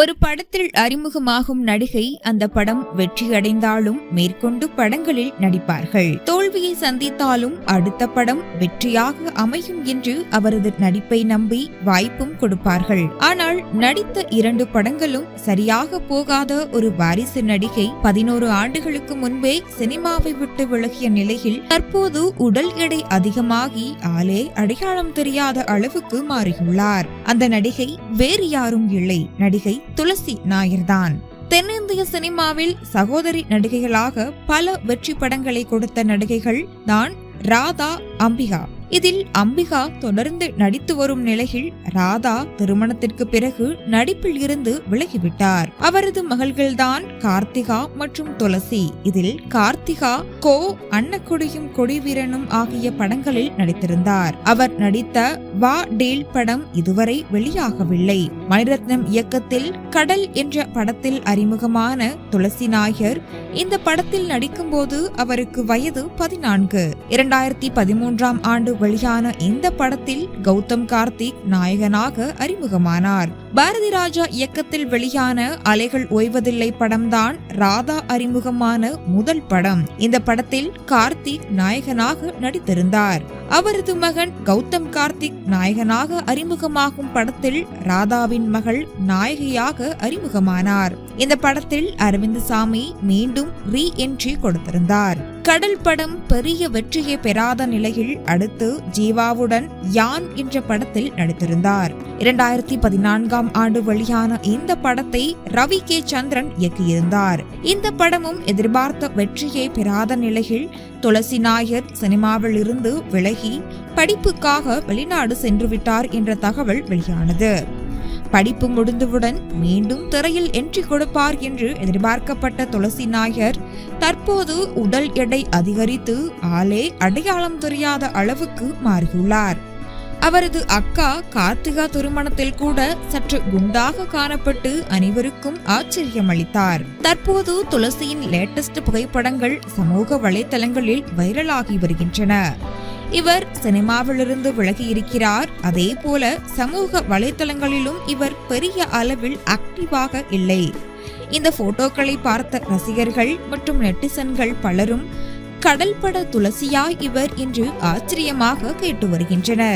ஒரு படத்தில் அறிமுகமாகும் நடிகை அந்த படம் வெற்றியடைந்தாலும் மேற்கொண்டு படங்களில் நடிப்பார்கள். தோல்வியை சந்தித்தாலும் அடுத்த படம் வெற்றியாக அமையும் என்று அவரது நடிப்பை நம்பி வாய்ப்பும் கொடுப்பார்கள். ஆனால் நடித்த 2 படங்களும் சரியாக போகாத ஒரு வாரிசு நடிகை 11 ஆண்டுகளுக்கு முன்பே சினிமாவை விட்டு விலகிய நிலையில் தற்போது உடல் எடை அதிகமாகி ஆளே அடையாளம் தெரியாத அளவுக்கு மாறியுள்ளார். அந்த நடிகை வேறு யாரும் இல்லை, நடிகை துளசி நாயர் தான். தென்னிந்திய சினிமாவில் சகோதரி நடிகைகளாக பல வெற்றி படங்களை கொடுத்த நடிகைகள் தான் ராதா, அம்பிகா. இதில் அம்பிகா தொடர்ந்து நடித்து வரும் நிலையில் ராதா திருமணத்திற்கு பிறகு நடிப்பில் இருந்து விலகிவிட்டார். அவரது மகள்கள்தான் கார்த்திகா மற்றும் துளசி. இதில் கார்த்திகா கோ அன்னக்கொடியும் கொடிவீரனும் ஆகிய படங்களில் நடித்திருந்தார். அவர் நடித்த வா டேல் படம் இதுவரை வெளியாகவில்லை. மணிரத்னம் இயக்கத்தில் கடல் என்ற படத்தில் அறிமுகமான துளசி நாயர் இந்த படத்தில் நடிக்கும் போது அவருக்கு வயது 14. 2013ஆம் ஆண்டு வெளியான இந்த படத்தில் கௌதம் கார்த்திக் நாயகனாக அறிமுகமானார். பாரதி ராஜா இயக்கத்தில் வெளியான அலைகள் ஓய்வதில்லை படம்தான் ராதா அறிமுகமான முதல் படம். இந்த படத்தில் கார்த்திக் நாயகனாக நடித்திருந்தார். அவரது மகன் கௌதம் கார்த்திக் நாயகனாக அறிமுகமாகும் படத்தில் ராதாவின் மகள் நாயகியாக அறிமுகமானார். இந்த படத்தில் அரவிந்தசாமி மீண்டும் ரீ என்ட்ரி கொடுத்திருந்தார். கடல் படம் பெரிய வெற்றியை பெறாத நிலையில் அடுத்து ஜீவாவுடன் யான் என்ற படத்தில் நடித்திருந்தார். 2014ஆம் ஆண்டு வெளியான இந்த படத்தை ரவி கே சந்திரன் இயக்கியிருந்தார். இந்த படமும் எதிர்பார்த்த வெற்றியை பெறாத நிலையில் துளசி நாயர் சினிமாவில் இருந்து விலகி படிப்புக்காக வெளிநாடு சென்றுவிட்டார் என்ற தகவல் வெளியானது. படிப்பு முடிந்தவுடன் மீண்டும் திரையில் என்ட்ரி கொடுப்பார் என்று எதிர்பார்க்கப்பட்ட துளசி நாயர் தற்போது உடல் எடை அதிகரித்து ஆளே அடையாளம் தெரியாத அளவுக்கு மாறியுள்ளார். அவரது அக்கா கார்த்திகா திருமணத்தில் கூட சற்று குண்டாக காணப்பட்டு அனைவருக்கும் ஆச்சரியமளித்தார். தற்போது துளசியின் லேட்டஸ்ட் புகைப்படங்கள் சமூக வலைதளங்களில் வைரலாகி வருகின்றன. இவர் சினிமாவிலிருந்து விலகி இருக்கிறார். அதே போல சமூக வலைதளங்களிலும் இவர் பெரிய அளவில் ஆக்டிவாக இல்லை. இந்த போட்டோக்களை பார்த்த ரசிகர்கள் மற்றும் நெட்டிசன்கள் பலரும் கடல் பட துளசியா இவர் என்று ஆச்சரியமாக கேட்டு வருகின்றனர்.